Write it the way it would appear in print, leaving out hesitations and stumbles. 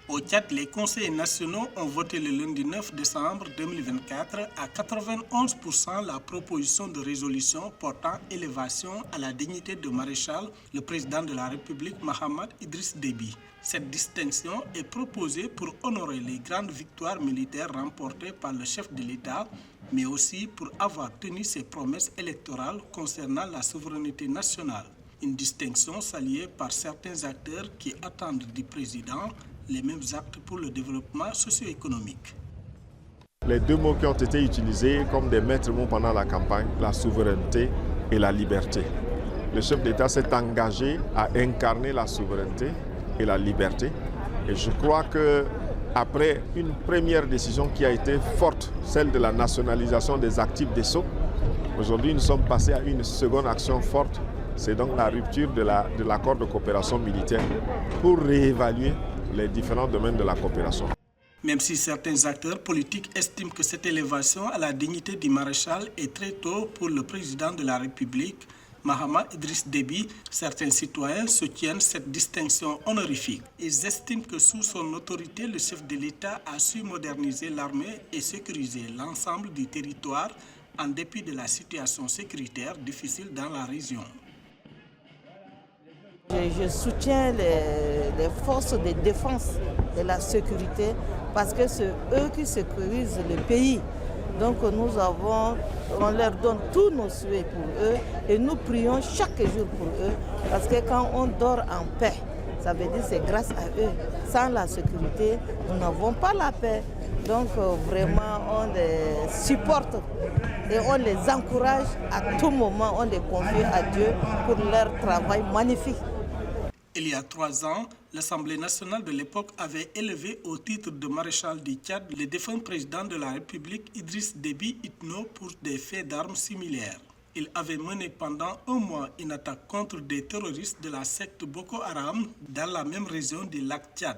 Au Tchad, les conseillers nationaux ont voté le lundi 9 décembre 2024 à 91% la proposition de résolution portant élévation à la dignité de maréchal, le président de la République Mahamat Idriss Déby. Cette distinction est proposée pour honorer les grandes victoires militaires remportées par le chef de l'État, mais aussi pour avoir tenu ses promesses électorales concernant la souveraineté nationale. Une distinction saluée par certains acteurs qui attendent du président les mêmes actes pour le développement socio-économique. Les deux mots qui ont été utilisés comme des maîtres mots pendant la campagne, la souveraineté et la liberté. Le chef d'État s'est engagé à incarner la souveraineté et la liberté. Et je crois qu'après une première décision qui a été forte, celle de la nationalisation des actifs des Sceaux, aujourd'hui nous sommes passés à une seconde action forte. C'est donc la rupture de l'accord de coopération militaire pour réévaluer les différents domaines de la coopération. Même si certains acteurs politiques estiment que cette élévation à la dignité du maréchal est très tôt pour le président de la République, Mahamat Idriss Déby, certains citoyens soutiennent cette distinction honorifique. Ils estiment que sous son autorité, le chef de l'État a su moderniser l'armée et sécuriser l'ensemble du territoire en dépit de la situation sécuritaire difficile dans la région. Je soutiens les forces de défense et la sécurité parce que c'est eux qui sécurisent le pays. Donc on leur donne tous nos souhaits pour eux et nous prions chaque jour pour eux parce que quand on dort en paix, ça veut dire que c'est grâce à eux. Sans la sécurité, nous n'avons pas la paix. Donc vraiment, on les supporte et on les encourage à tout moment, on les confie à Dieu pour leur travail magnifique. Il y a 3 ans, l'Assemblée nationale de l'époque avait élevé au titre de maréchal du Tchad le défunt président de la République Idriss Déby Itno pour des faits d'armes similaires. Il avait mené pendant 1 mois une attaque contre des terroristes de la secte Boko Haram dans la même région du lac Tchad.